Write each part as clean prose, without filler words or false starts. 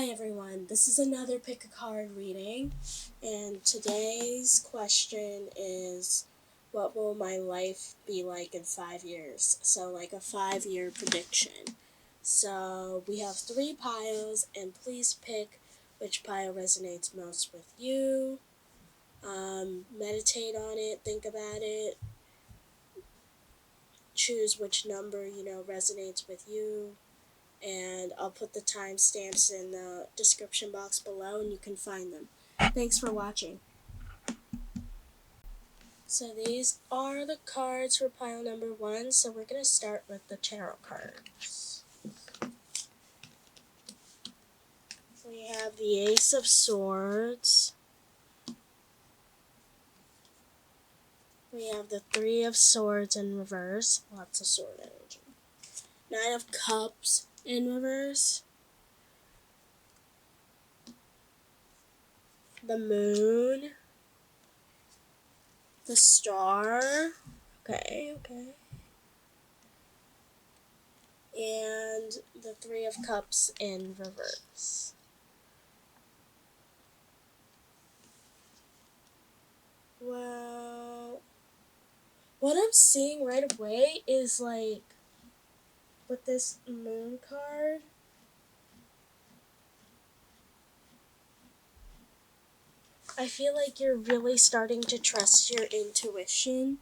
Hi everyone, this is another pick a card reading, and today's question is, what will my life be like in 5 years? So like a 5-year prediction. So we have 3 piles, and please pick which pile resonates most with you. Meditate on it, think about it, choose which number resonates with you, and I'll put the timestamps in the description box below and you can find them. Thanks for watching. So these are the cards for pile number 1, so we're going to start with the tarot cards. We have the Ace of Swords. We have the Three of Swords in reverse, lots of sword energy. 9 of Cups in reverse. The Moon. The Star. Okay. And the Three of Cups in reverse. Well, what I'm seeing right away is like, with this Moon card, I feel like you're really starting to trust your intuition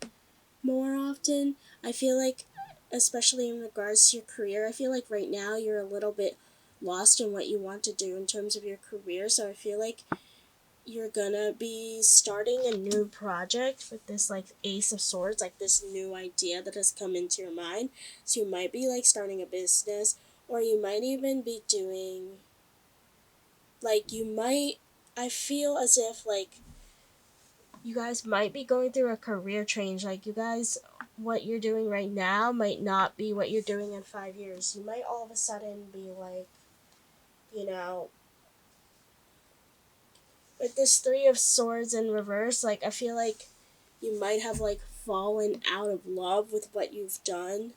more often. I feel like, especially in regards to your career, I feel like right now you're a little bit lost in what you want to do in terms of your career, so I feel like you're gonna be starting a new project with this like Ace of Swords, like this new idea that has come into your mind. So you might be like starting a business, or you might even be doing, like, I feel as if like you guys might be going through a career change. Like, you guys, what you're doing right now might not be what you're doing in 5 years. You might all of a sudden be like, with this Three of Swords in reverse, like, I feel like you might have like fallen out of love with what you've done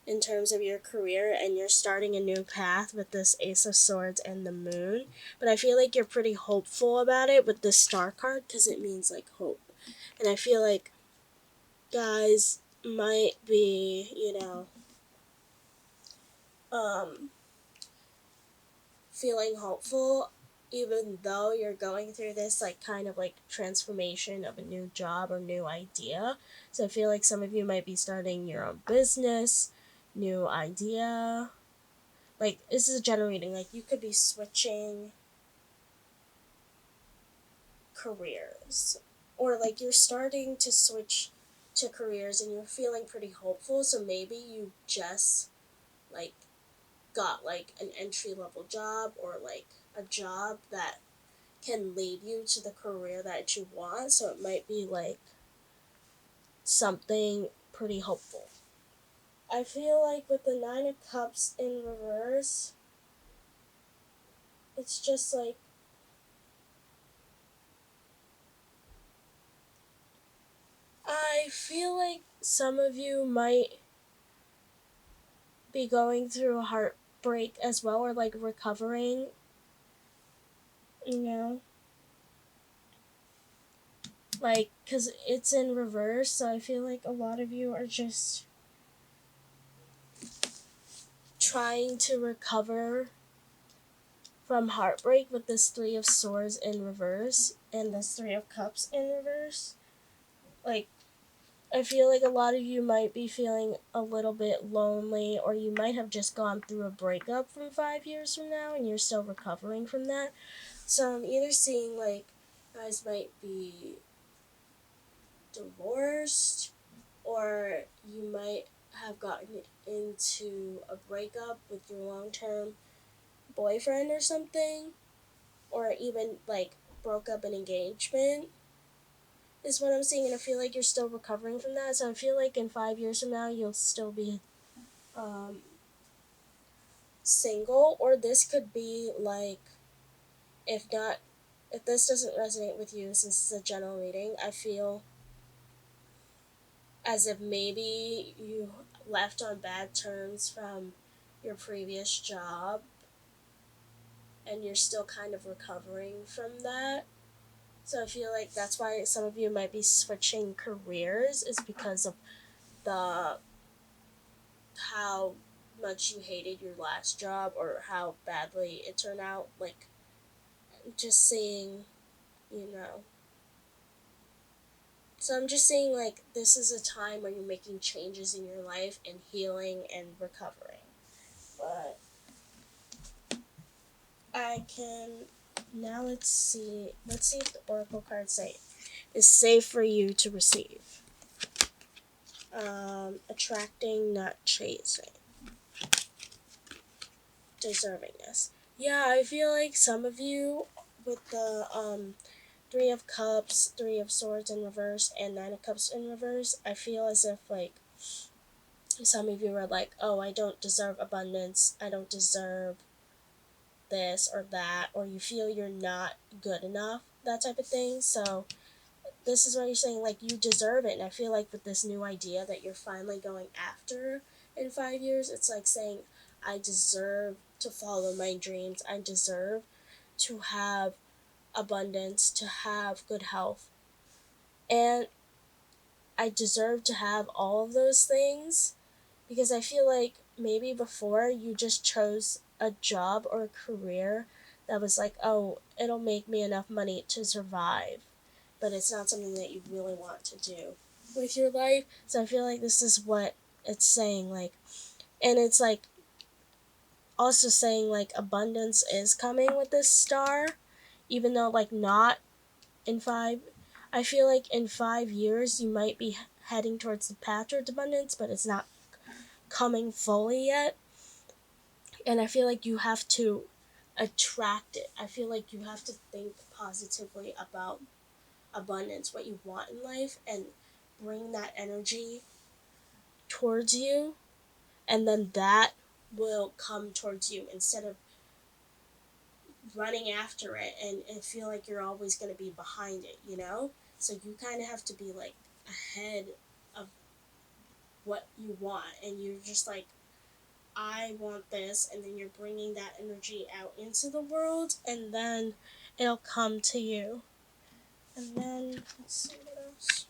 in terms of your career, and you're starting a new path with this Ace of Swords and the Moon. But I feel like you're pretty hopeful about it with the Star card, because it means like hope. And I feel like guys might be, feeling hopeful even though you're going through this like kind of like transformation of a new job or new idea. So I feel like some of you might be starting your own business, new idea. Like, this is a general reading. Like, you could be switching careers, or like you're starting to switch to careers and you're feeling pretty hopeful. So maybe you just like got like an entry level job, or like a job that can lead you to the career that you want. So it might be like something pretty hopeful. I feel like with the Nine of Cups in reverse, it's just like, I feel like some of you might be going through a heartbreak as well, or like recovering, you know? Like, because it's in reverse, so I feel like a lot of you are just trying to recover from heartbreak with this Three of Swords in reverse and this Three of Cups in reverse. Like, I feel like a lot of you might be feeling a little bit lonely, or you might have just gone through a breakup from 5 years from now and you're still recovering from that. So I'm either seeing like guys might be divorced, or you might have gotten into a breakup with your long-term boyfriend or something, or even like broke up an engagement is what I'm seeing, and I feel like you're still recovering from that. So I feel like in 5 years from now you'll still be single, or this could be like, if not, if this doesn't resonate with you, since it's a general reading, I feel as if maybe you left on bad terms from your previous job, and you're still kind of recovering from that. So I feel like that's why some of you might be switching careers, is because of the how much you hated your last job or how badly it turned out. Like, just saying, you know. So I'm just saying, like, this is a time where you're making changes in your life and healing and recovering. But I can now let's see if the oracle cards say is safe for you to receive. Attracting, not chasing. Deservingness. Yeah, I feel like some of you with the Three of Cups, Three of Swords in reverse, and Nine of Cups in reverse, I feel as if like some of you are like, oh, I don't deserve abundance, I don't deserve this or that, or you feel you're not good enough, that type of thing. So this is what you're saying, like, you deserve it. And I feel like with this new idea that you're finally going after in 5 years, it's like saying, I deserve to follow my dreams. I deserve to have abundance, to have good health. And I deserve to have all of those things, because I feel like maybe before you just chose a job or a career that was like, oh, it'll make me enough money to survive, but it's not something that you really want to do with your life. So I feel like this is what it's saying, like, and it's like also saying like abundance is coming with this star, even though like not in five. I feel like in 5 years you might be heading towards the path towards abundance, but it's not coming fully yet. And I feel like you have to attract it. I feel like you have to think positively about abundance, what you want in life, and bring that energy towards you, and then that will come towards you instead of running after it and feel like you're always going to be behind it, you know? So you kind of have to be like ahead of what you want, and you're just like, I want this, and then you're bringing that energy out into the world, and then it'll come to you. And then, let's see what else.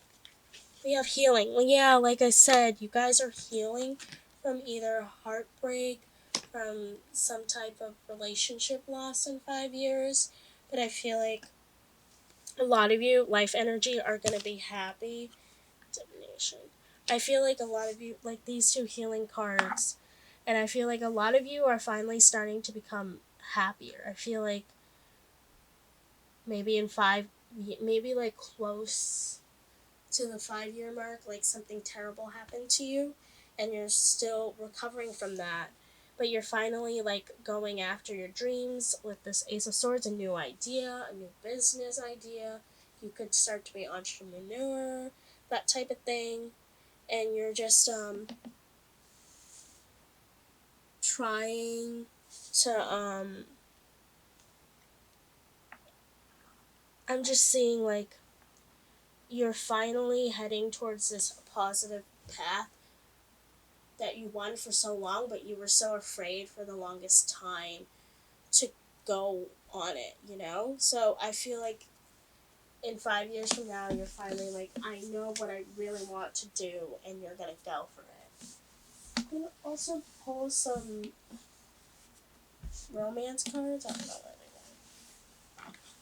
We have healing. Well, yeah, like I said, you guys are healing from either heartbreak, from some type of relationship loss in 5 years. But I feel like a lot of you, life energy, are going to be happy. Divination. I feel like a lot of you, like these two healing cards, and I feel like a lot of you are finally starting to become happier. I feel like maybe in maybe like close to the 5 year mark, like something terrible happened to you and you're still recovering from that, but you're finally like going after your dreams with this Ace of Swords, a new idea, a new business idea. You could start to be entrepreneur, that type of thing, and you're just trying to I'm just seeing like you're finally heading towards this positive path that you wanted for so long, but you were so afraid for the longest time to go on it, you know? So I feel like in 5 years from now, you're finally like, I know what I really want to do, and you're gonna go for it. I'm gonna also pull some romance cards. I don't know where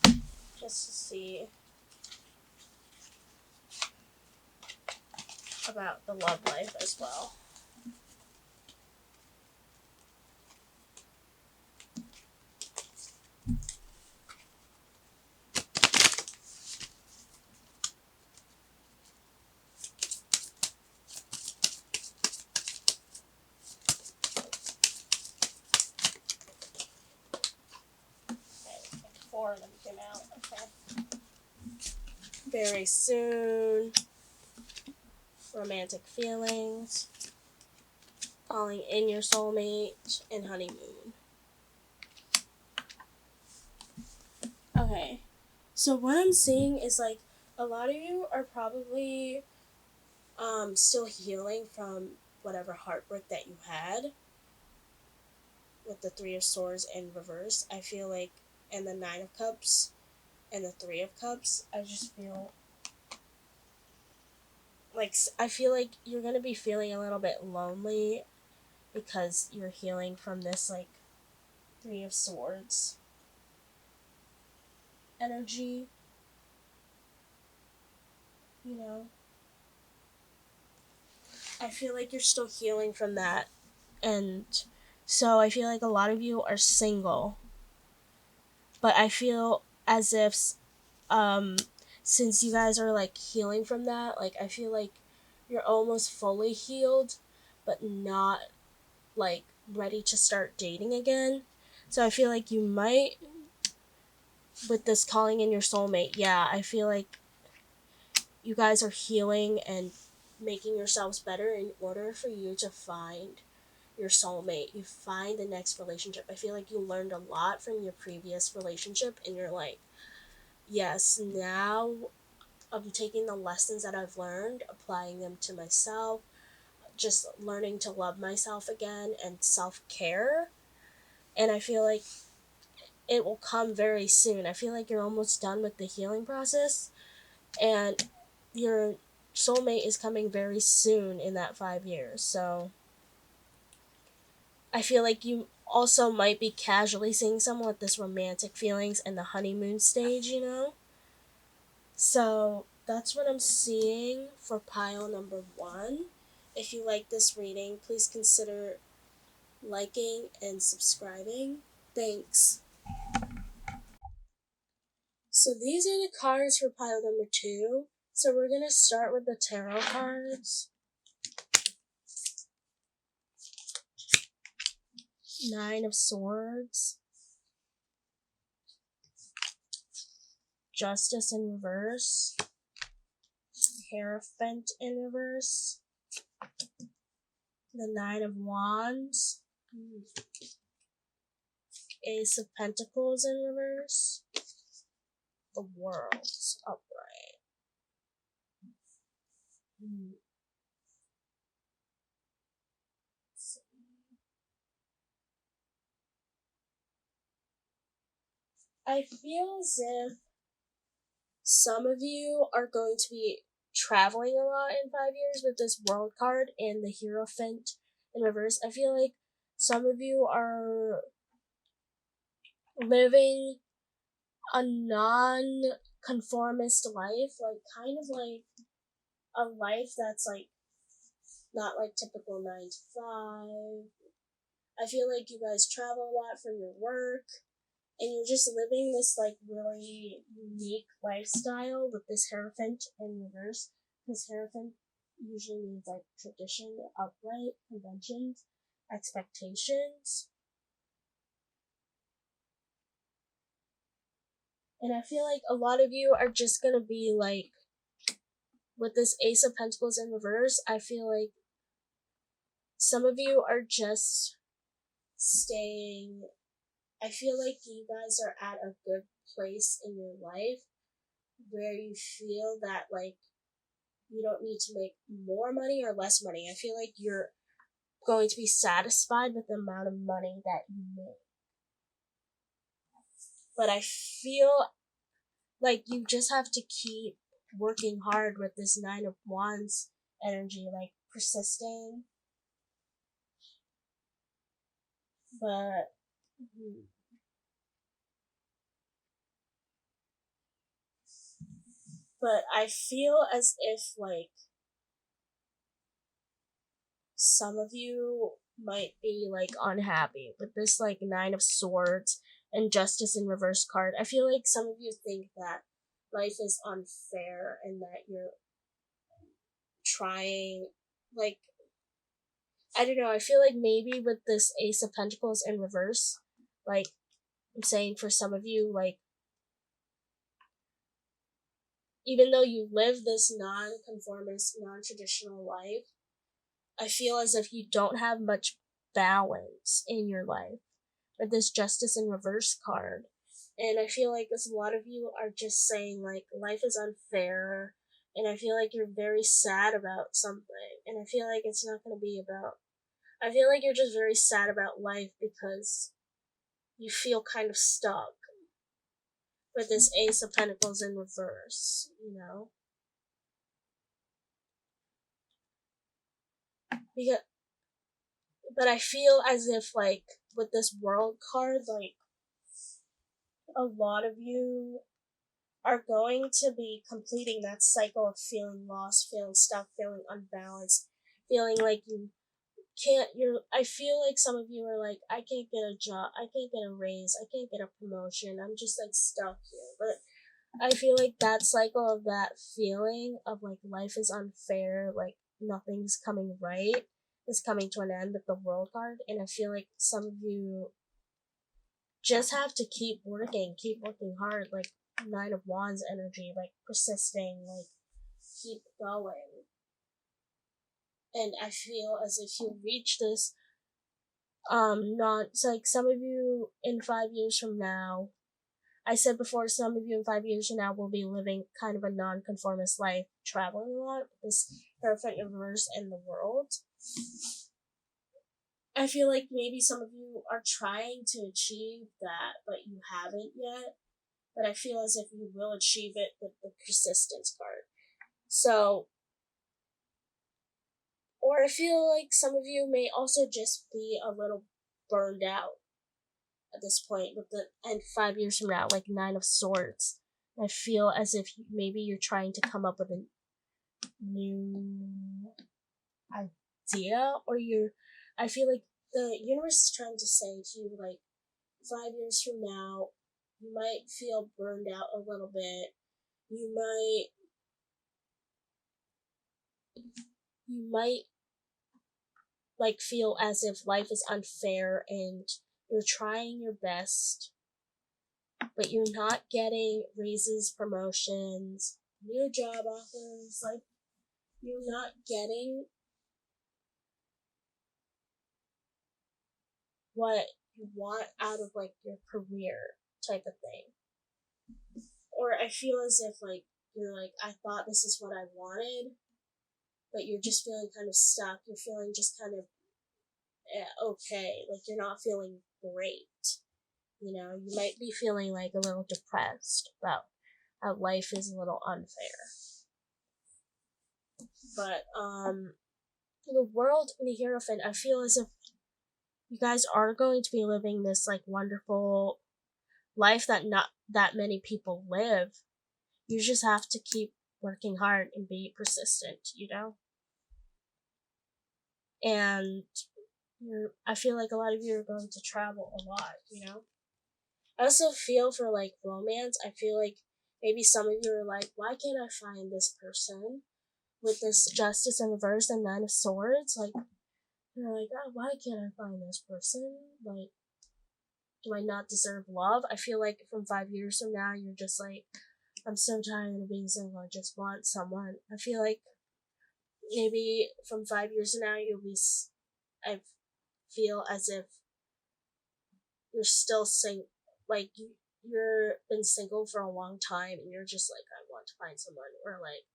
they went. Just to see about the love life as well. Okay, 4 of them came out. Okay. Very soon. Romantic feelings. Calling in your soulmate, and honeymoon. Okay, so what I'm seeing is like a lot of you are probably still healing from whatever heartbreak that you had. with the Three of Swords in reverse. I feel like, and the Nine of Cups and the Three of Cups, I just feel like I feel like you're gonna be feeling a little bit lonely because you're healing from this like Three of Swords energy, you know. I feel like you're still healing from that, and so I feel like a lot of you are single, but I feel as if um since you guys are like healing from that, like I feel like you're almost fully healed but not like ready to start dating again. So I feel like you might, with this calling in your soulmate, yeah, I feel like you guys are healing and making yourselves better in order for you to find your soulmate. You find the next relationship. I feel like you learned a lot from your previous relationship and you're like, yes, now I'm taking the lessons that I've learned, applying them to myself, just learning to love myself again and self-care. And I feel like it will come very soon. I feel like you're almost done with the healing process and your soulmate is coming very soon in that 5 years. So I feel like you also might be casually seeing someone with this romantic feelings in the honeymoon stage, you know? So that's what I'm seeing for pile number one. If you like this reading, please consider liking and subscribing. Thanks. So these are the cards for pile number two. So we're going to start with the tarot cards. Nine of Swords. Justice in reverse. Hierophant in reverse. The Nine of Wands. Ace of Pentacles in reverse. The World's upright. I feel as if some of you are going to be traveling a lot in 5 years with this World card and the Hierophant in reverse. I feel like some of you are living a non-conformist life, like kind of like a life that's like not like typical 9 to 5. I feel like you guys travel a lot for your work and you're just living this like really unique lifestyle with this Hierophant in reverse. Because Hierophant usually means like tradition, upright, conventions, expectations. And I feel like a lot of you are just gonna be like, with this Ace of Pentacles in reverse, I feel like some of you are just staying. I feel like you guys are at a good place in your life where you feel that like you don't need to make more money or less money. I feel like you're going to be satisfied with the amount of money that you make. But I feel like you just have to keep working hard with this Nine of Wands energy, like persisting. But I feel as if like some of you might be like unhappy with this like Nine of Swords and Justice in reverse card. I feel like some of you think that life is unfair and that you're trying like I don't know, I feel like maybe with this Ace of Pentacles in reverse, like I'm saying for some of you, like even though you live this non-conformist, non-traditional life, I feel as if you don't have much balance in your life with this Justice in reverse card. And I feel like a lot of you are just saying like life is unfair and I feel like you're very sad about something and I feel like it's not going to be about I feel like you're just very sad about life because you feel kind of stuck with this Ace of Pentacles in reverse, you know? Because, but I feel as if, like, with this World card, like, a lot of you are going to be completing that cycle of feeling lost, feeling stuck, feeling unbalanced, feeling like you can't, I feel like some of you are like, I can't get a job, I can't get a raise, I can't get a promotion, I'm just like stuck here. But I feel like that cycle of that feeling of like life is unfair, like nothing's coming right, is coming to an end with the World card. And I feel like some of you just have to keep working hard, like Nine of Wands energy, like persisting, like keep going. And I feel as if you reach this, not, it's like some of you in 5 years from now, I said before, some of you in 5 years from now will be living kind of a non-conformist life, traveling a lot, with this Hierophant in reverse in the world. I feel like maybe some of you are trying to achieve that, but you haven't yet. But I feel as if you will achieve it with the persistence card. So, or I feel like some of you may also just be a little burned out at this point with the, and 5 years from now, like Nine of Swords. I feel as if maybe you're trying to come up with a new idea, or I feel like the universe is trying to say to you, like, 5 years from now, you might feel burned out a little bit. You might like feel as if life is unfair and you're trying your best, but you're not getting raises, promotions, new job offers, like you're not getting what you want out of like your career type of thing. Or I feel as if like you're like, I thought this is what I wanted, but you're just feeling kind of stuck. You're feeling just kind of okay, like you're not feeling great. You know, you might be feeling like a little depressed about how life is a little unfair. But the World and the Hierophant, I feel as if you guys are going to be living this like wonderful life that not that many people live. You just have to keep working hard and be persistent, you know? And I feel like a lot of you are going to travel a lot, you know? I also feel for like romance, I feel like maybe some of you are like, why can't I find this person with this Justice in reverse and Nine of Swords? Like, you're like, oh, why can't I find this person? Like, do I not deserve love? I feel like from 5 years from now, you're just like, I'm so tired of being single, I just want someone. I feel like maybe from 5 years from now, I feel as if you're still like you're been single for a long time and you're just like, I want to find someone. Or like,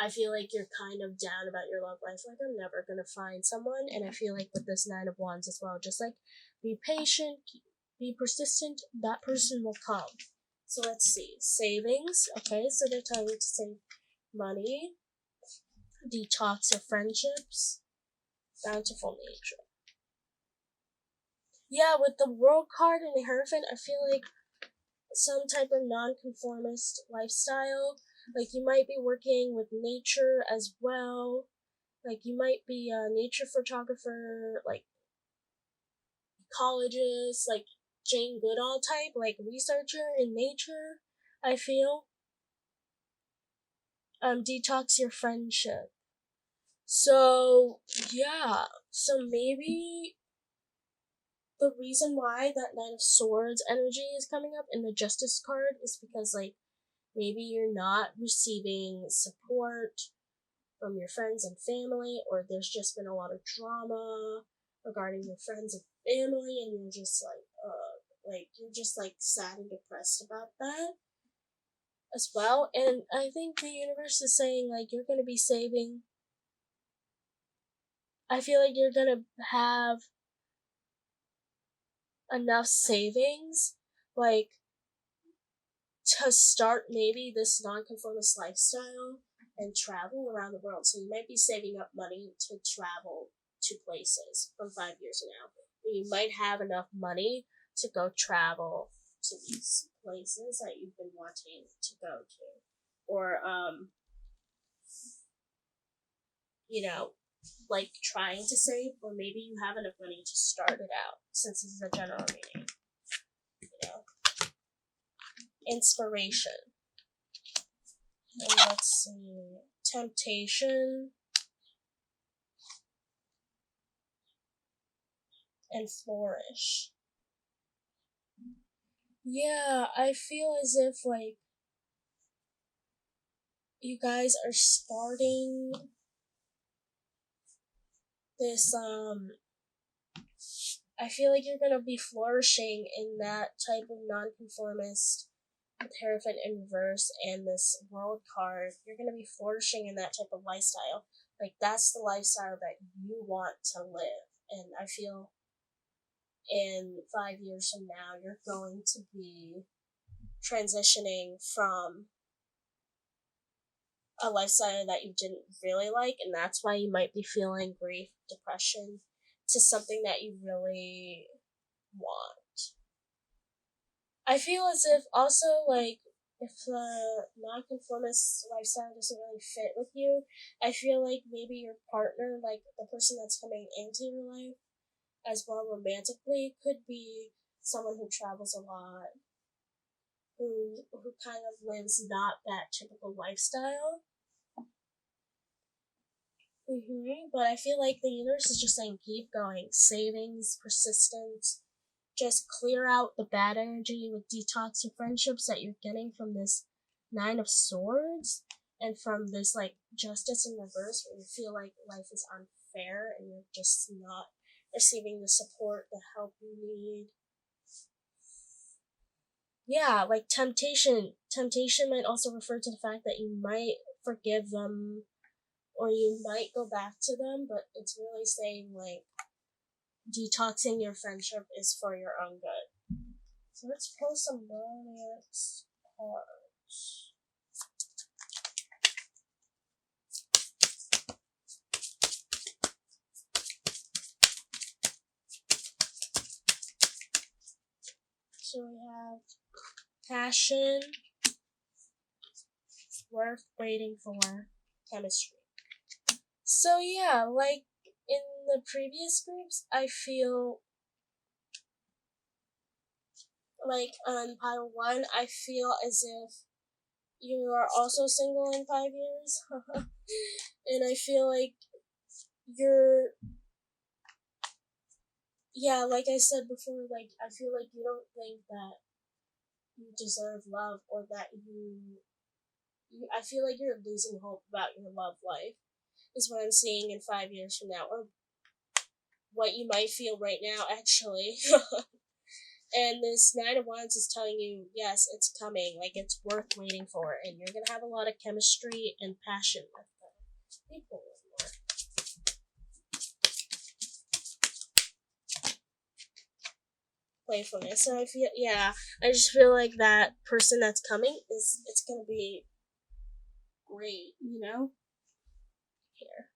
I feel like you're kind of down about your love life, like I'm never gonna find someone. And I feel like with this Nine of Wands as well, just like be patient, be persistent, that person will come. So let's see. Savings, okay, so they're telling you to save money, detox your friendships, bountiful nature. Yeah, with the World card and the Hierophant, I feel like some type of non-conformist lifestyle. Like you might be working with nature as well. Like you might be a nature photographer, like ecologist, like Jane Goodall type, like researcher in nature, I feel. Detox your friendship. So yeah. So maybe the reason why that Knight of Swords energy is coming up in the Justice card is because like maybe you're not receiving support from your friends and family, or there's just been a lot of drama regarding your friends and family, and you're just like you're just like sad and depressed about that as well. And I think the universe is saying like you're gonna be saving I feel like you're gonna have enough savings, like, to start maybe this nonconformist lifestyle and travel around the world. So you might be saving up money to travel to places from 5 years from now. You might have enough money to go travel to these places that you've been wanting to go to. Or, like trying to save, or maybe you have enough money to start it out, since this is a general reading. Inspiration. And let's see. Temptation. And flourish. Yeah, I feel as if, like, you guys are starting this, I feel like you're gonna be flourishing in that type of nonconformist with Hierophant in reverse and this world card. You're gonna be flourishing in that type of lifestyle. Like, that's the lifestyle that you want to live. And I feel in 5 years from now, you're going to be transitioning from a lifestyle that you didn't really like, and that's why you might be feeling grief, depression, to something that you really want. I feel as if also, like, if the nonconformist lifestyle doesn't really fit with you, I feel like maybe your partner, like the person that's coming into your life as well romantically, could be someone who travels a lot, who kind of lives not that typical lifestyle. But I feel like the universe is just saying keep going. Savings, persistence. Just clear out the bad energy with detox your friendships that you're getting from this Nine of Swords and from this, like, Justice in reverse, where you feel like life is unfair and you're just not receiving the support, the help you need. Yeah, like temptation. Temptation might also refer to the fact that you might forgive them or you might go back to them, but it's really saying, like, detoxing your friendship is for your own good. So let's pull some romance cards. So we have passion, worth waiting for, chemistry. So yeah, like in the previous groups, I feel like on pile 1, I feel as if you are also single in 5 years. And I feel like you're, yeah, like I said before, like, I feel like you don't think that you deserve love, or that I feel like you're losing hope about your love life, is what I'm seeing in 5 years from now, or what you might feel right now, actually. And this Nine of Wands is telling you, yes, it's coming, like, it's worth waiting for, and you're gonna have a lot of chemistry and passion with them. People more. Playfulness. So I feel, yeah, I just feel like that person that's coming it's gonna be great, Here.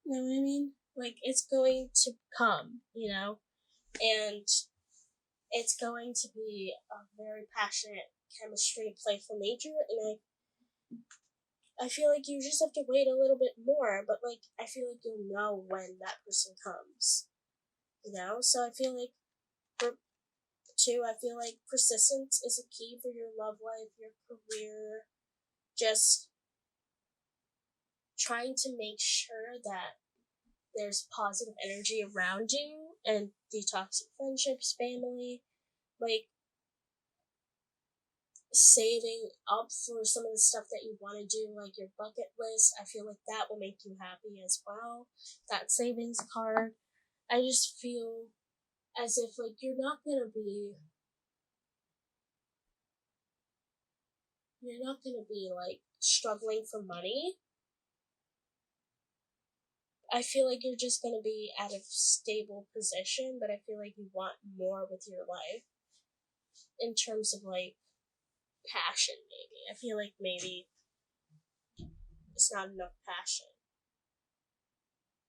You know what I mean? Like, it's going to come, and it's going to be a very passionate chemistry, playful nature, and I feel like you just have to wait a little bit more, but, like, I feel like you'll know when that person comes, So I feel like, for 2, I feel like persistence is a key for your love life, your career, just trying to make sure that there's positive energy around you and detoxing friendships, family, like saving up for some of the stuff that you want to do, like your bucket list. I feel like that will make you happy as well. That savings card. I just feel as if, like, you're not gonna be you're not gonna be like struggling for money. I feel like you're just gonna be at a stable position, but I feel like you want more with your life in terms of like passion, maybe. I feel like maybe it's not enough passion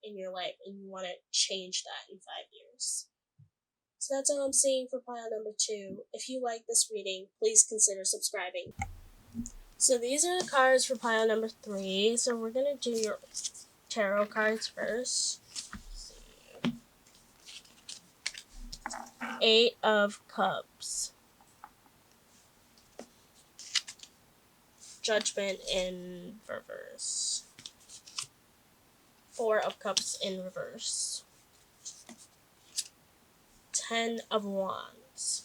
in your life and you want to change that in 5 years. So that's all I'm seeing for pile number 2. If you like this reading, please consider subscribing. So these are the cards for pile number 3. So we're going to do your tarot cards first. Eight of Cups. Judgment in reverse. 4 of Cups in reverse. 10 of Wands.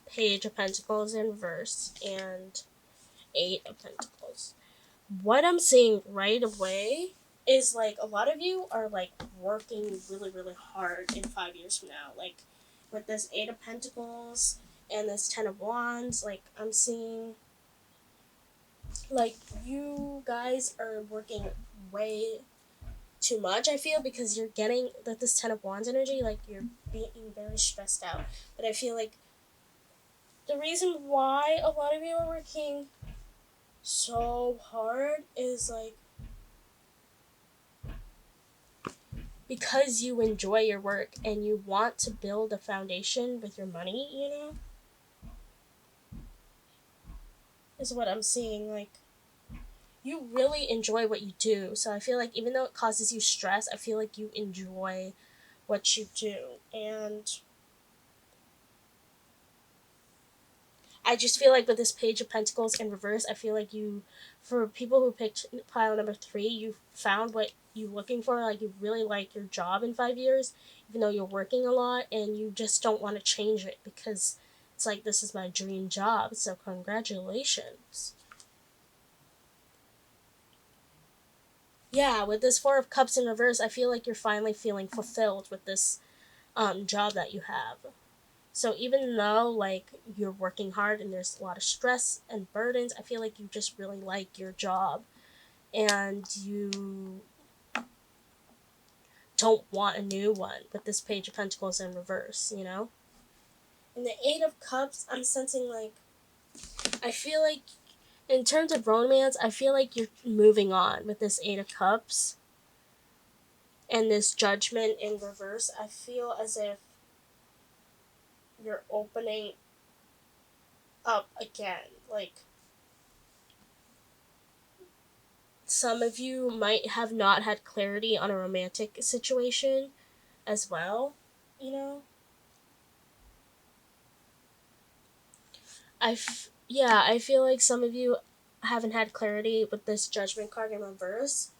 Page of Pentacles in reverse. And 8 of Pentacles. What I'm seeing right away is like a lot of you are like working really, really hard in 5 years from now. Like with this 8 of Pentacles and this 10 of Wands, like I'm seeing like you guys are working way too much, I feel, because you're getting like this 10 of Wands energy, like you're being very stressed out. But I feel like the reason why a lot of you are working so hard is like because you enjoy your work and you want to build a foundation with your money, you know? Is what I'm seeing. Like, you really enjoy what you do. So I feel like even though it causes you stress, I feel like you enjoy what you do. And I just feel like with this Page of Pentacles in reverse, I feel like you, for people who picked pile number 3, you found what you're looking for. Like, you really like your job in 5 years, even though you're working a lot, and you just don't want to change it because it's like, this is my dream job. So congratulations. Yeah, with this 4 of Cups in reverse, I feel like you're finally feeling fulfilled with this job that you have. So even though like you're working hard and there's a lot of stress and burdens, I feel like you just really like your job and you don't want a new one with this Page of Pentacles in reverse, you know? And the 8 of Cups, I'm sensing like I feel like in terms of romance, I feel like you're moving on with this 8 of Cups and this Judgment in reverse. I feel as if you're opening up again. Like some of you might have not had clarity on a romantic situation as well, you know? I feel like some of you haven't had clarity with this Judgment card in reverse,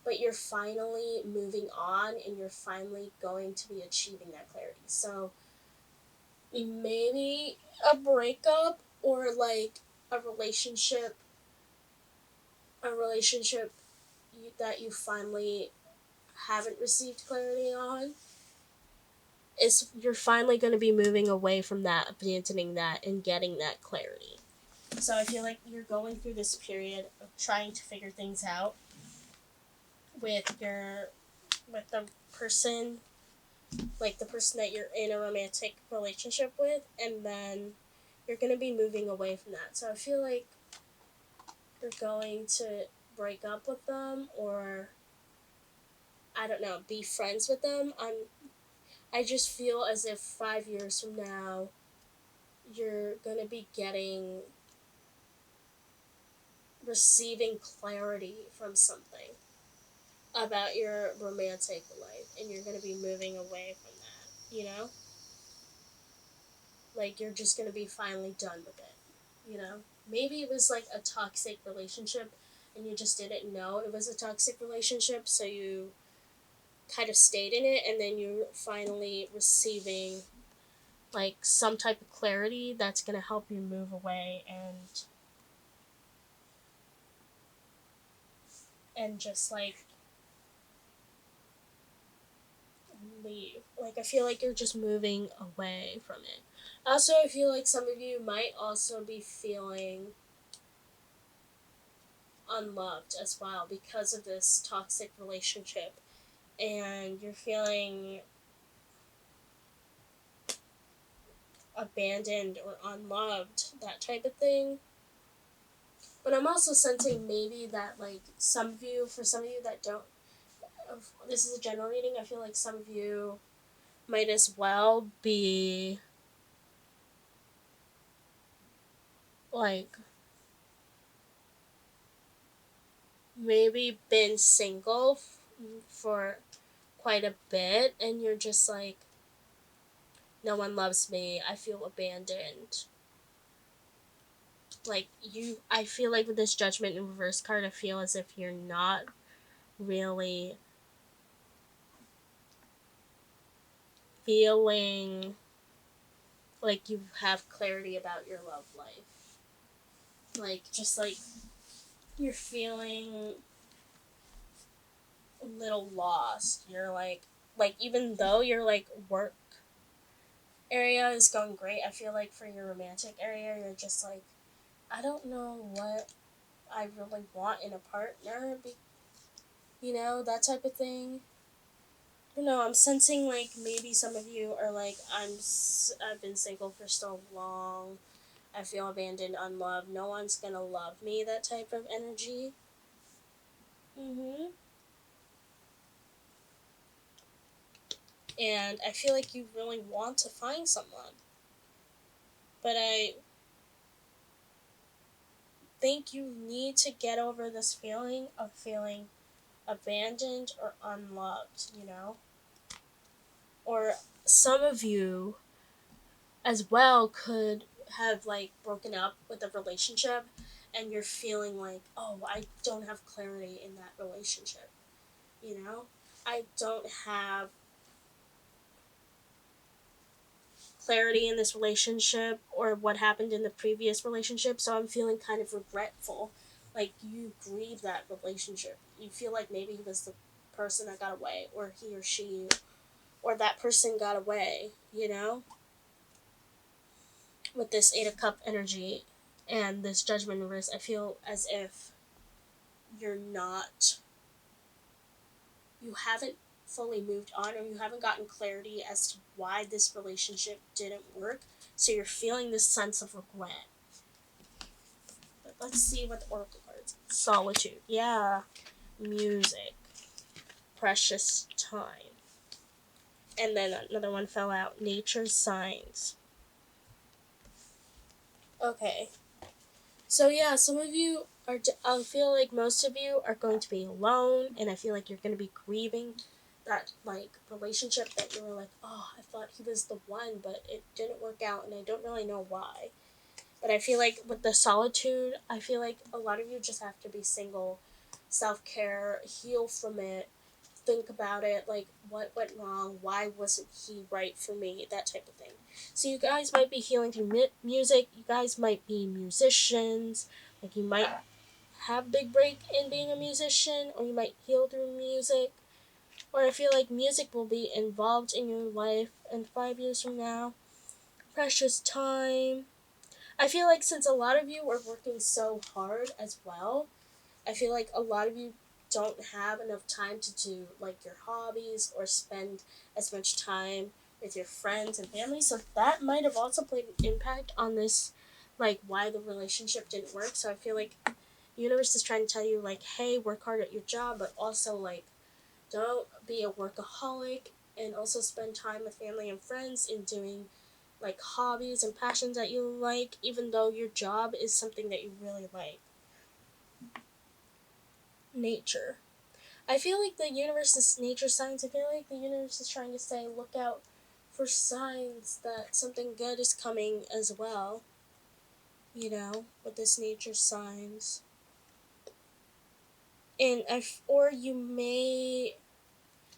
but you're finally moving on and you're finally going to be achieving that clarity. So maybe a breakup or like a relationship that you finally haven't received clarity on is you're finally going to be moving away from that, abandoning that, and getting that clarity. So I feel like you're going through this period of trying to figure things out with the person, like the person that you're in a romantic relationship with, and then you're going to be moving away from that. So I feel like you're going to break up with them or I don't know, be friends with them. I just feel as if 5 years from now you're going to be receiving clarity from something about your romantic life and you're going to be moving away from that, you know? Like you're just going to be finally done with it, you know? Maybe it was like a toxic relationship and you just didn't know it was a toxic relationship, so you kind of stayed in it and then you're finally receiving like some type of clarity that's going to help you move away and just like leave. Like I feel like you're just moving away from it. Also, I feel like some of you might also be feeling unloved as well because of this toxic relationship, and you're feeling abandoned or unloved, that type of thing. But I'm also sensing maybe that, like, some of you, for some of you that don't, this is a general reading, I feel like some of you might as well be, like, maybe been single for quite a bit, and you're just like, no one loves me, I feel abandoned. Like, I feel like with this Judgment in reverse card, I feel as if you're not really feeling like you have clarity about your love life. Like, just like you're feeling a little lost. You're like even though your like work area is going great, I feel like for your romantic area, you're just like, I don't know what I really want in a partner, that type of thing. You know, I'm sensing like maybe some of you are like, I've been single for so long. I feel abandoned, unloved. No one's gonna love me. That type of energy. Mhm. And I feel like you really want to find someone, but I think you need to get over this feeling of feeling abandoned or unloved. Or some of you as well could have like broken up with a relationship and you're feeling like, oh, I don't have clarity in that relationship. I don't have clarity in this relationship or what happened in the previous relationship, so I'm feeling kind of regretful. Like, you grieve that relationship. You feel like maybe he was the person that got away, or he or she, or that person got away, With this Eight of Cup energy and this Judgment reverse, I feel as if you're not, you haven't fully moved on, or you haven't gotten clarity as to why this relationship didn't work, so you're feeling this sense of regret. But let's see what the Oracle cards. Solitude. Yeah. Music. Precious time. And then another one fell out. Nature's signs. Okay. So yeah, some of you are. I feel like most of you are going to be alone, and I feel like you're going to be grieving that like relationship that you were like, oh, I thought he was the one, but it didn't work out, and I don't really know why. But I feel like with the solitude, I feel like a lot of you just have to be single, self-care, heal from it, think about it, like what went wrong, why wasn't he right for me, that type of thing. So you guys might be healing through music, you guys might be musicians, like you might have a big break in being a musician, or you might heal through music, or I feel like music will be involved in your life in 5 years from now. Precious time. I feel like since a lot of you are working so hard as well, I feel like a lot of you don't have enough time to do like your hobbies or spend as much time with your friends and family. So that might have also played an impact on this, like why the relationship didn't work. So I feel like the universe is trying to tell you like, hey, work hard at your job, but also like don't be a workaholic, and also spend time with family and friends in doing like hobbies and passions that you like, even though your job is something that you really like. Nature. I feel like the universe is nature signs. I feel like the universe is trying to say, look out for signs that something good is coming as well, with this nature signs. And or you may,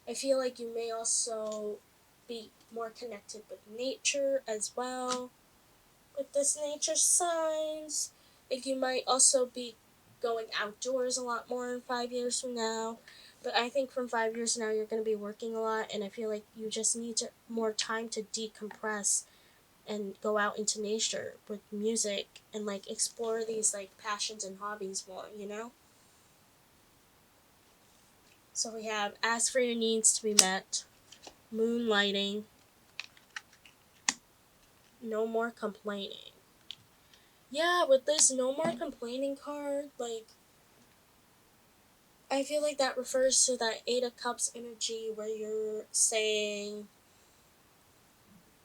I feel like you may also be more connected with nature as well with this nature signs. Like you might also be going outdoors a lot more in 5 years from now. But I think from 5 years from now you're going to be working a lot, and I feel like you just need more time to decompress and go out into nature with music and like explore these like passions and hobbies more, you know? So we have ask for your needs to be met, moonlighting, no more complaining. Yeah, with this no more complaining card, like, I feel like that refers to that Eight of Cups energy where you're saying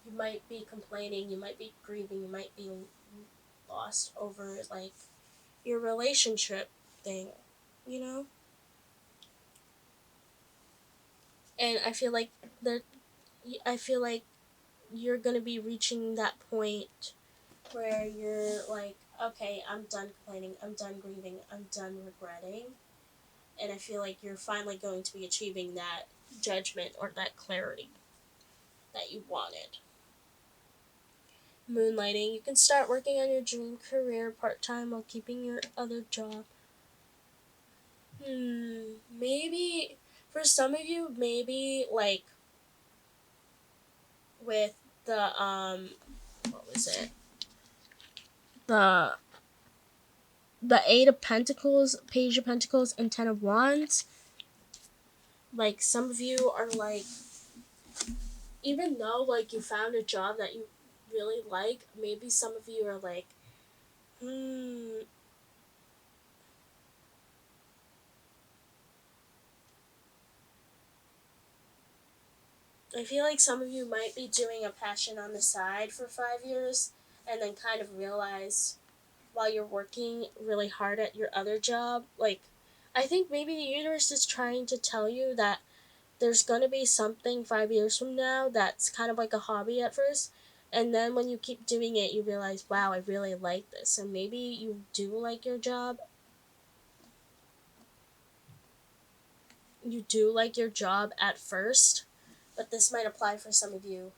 you might be complaining, you might be grieving, you might be lost over like your relationship thing, you know? And that I feel like you're going to be reaching that point where you're like, okay, I'm done complaining, I'm done grieving, I'm done regretting. And I feel like you're finally going to be achieving that judgment or that clarity that you wanted. Moonlighting, you can start working on your dream career part-time while keeping your other job. Maybe for some of you, maybe like with the what was it? The Eight of Pentacles, Page of Pentacles, and Ten of Wands. Like some of you are like, even though like you found a job that you really like, maybe some of you are like, I feel like some of you might be doing a passion on the side for 5 years and then kind of realize while you're working really hard at your other job, like, I think maybe the universe is trying to tell you that there's gonna be something 5 years from now that's kind of like a hobby at first, and then when you keep doing it, you realize, wow, I really like this, and maybe you do like your job. You do like your job at first, but this might apply for some of you.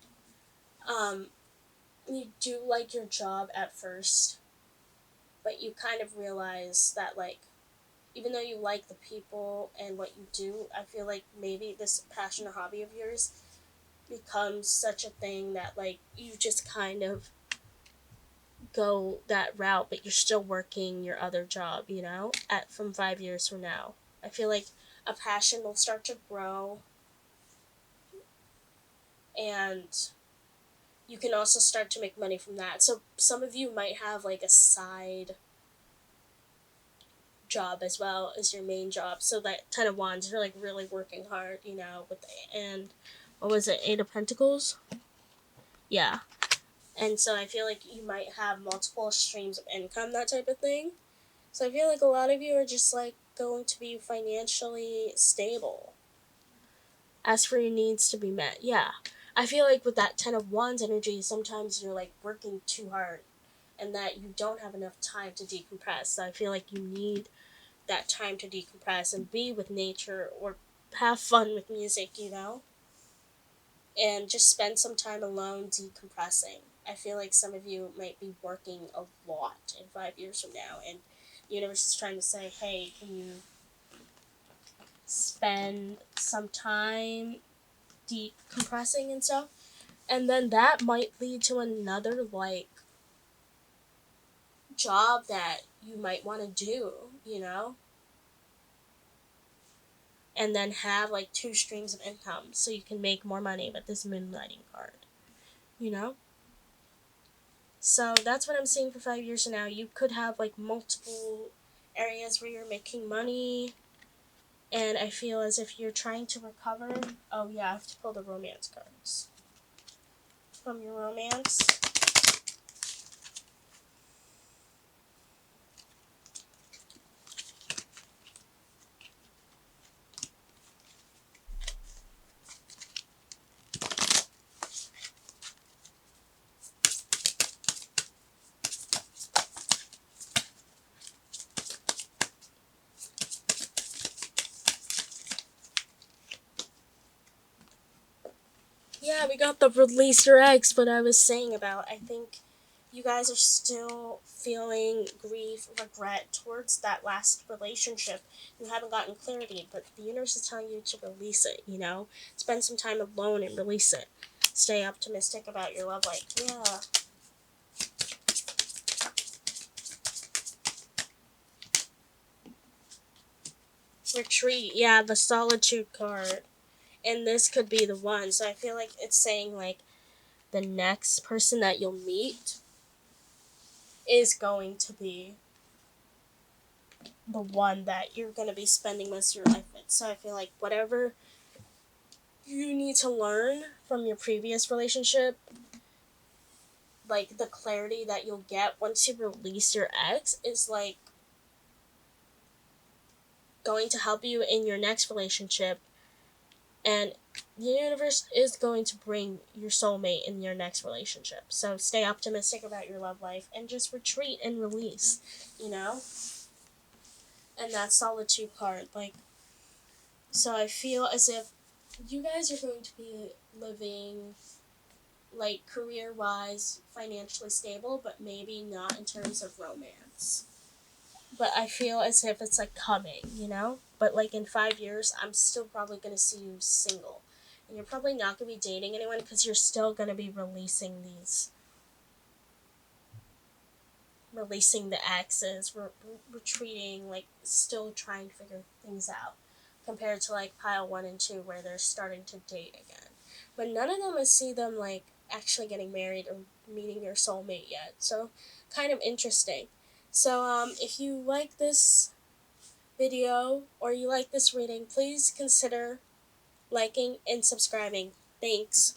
You do like your job at first, but you kind of realize that, like, even though you like the people and what you do, I feel like maybe this passion or hobby of yours becomes such a thing that, like, you just kind of go that route, but you're still working your other job, you know, from 5 years from now. I feel like a passion will start to grow, and you can also start to make money from that. So some of you might have like a side job as well as your main job. So that Ten of Wands, you're like really working hard, you know, and what was it, Eight of Pentacles? Yeah. And so I feel like you might have multiple streams of income, that type of thing. So I feel like a lot of you are just like going to be financially stable. As for your needs to be met, yeah. I feel like with that Ten of Wands energy, sometimes you're like working too hard and that you don't have enough time to decompress. So I feel like you need that time to decompress and be with nature or have fun with music, you know? And just spend some time alone decompressing. I feel like some of you might be working a lot in 5 years from now, and the universe is trying to say, hey, can you spend some time decompressing and stuff? And then that might lead to another, like, job that you might want to do, you know? And then have like two streams of income so you can make more money with this moonlighting card, you know? So that's what I'm seeing for 5 years from now. You could have like multiple areas where you're making money, and I feel as if you're trying to recover. Oh yeah, I have to pull the romance cards from your romance. Yeah, we got the release your ex, but I was saying about, I think you guys are still feeling grief, regret towards that last relationship. You haven't gotten clarity, but the universe is telling you to release it, you know? Spend some time alone and release it. stay optimistic about your love life. Yeah. Retreat. Yeah, the solitude card. And this could be the one. So I feel like it's saying, like, the next person that you'll meet is going to be the one that you're going to be spending most of your life with. So I feel like whatever you need to learn from your previous relationship, like the clarity that you'll get once you release your ex, is like going to help you in your next relationship. And the universe is going to bring your soulmate in your next relationship. So stay optimistic about your love life and just retreat and release, you know? And that solitude card, like, so I feel as if you guys are going to be living, like, career-wise, financially stable, but maybe not in terms of romance. But I feel as if it's, like, coming, you know? But, like, in 5 years, I'm still probably going to see you single. And you're probably not going to be dating anyone because you're still going to be releasing the exes, retreating, like, still trying to figure things out, compared to, like, pile 1 and 2 where they're starting to date again. But none of them I see them, like, actually getting married or meeting their soulmate yet. So, kind of interesting. So, if you like this video or you like this reading, please consider liking and subscribing. Thanks.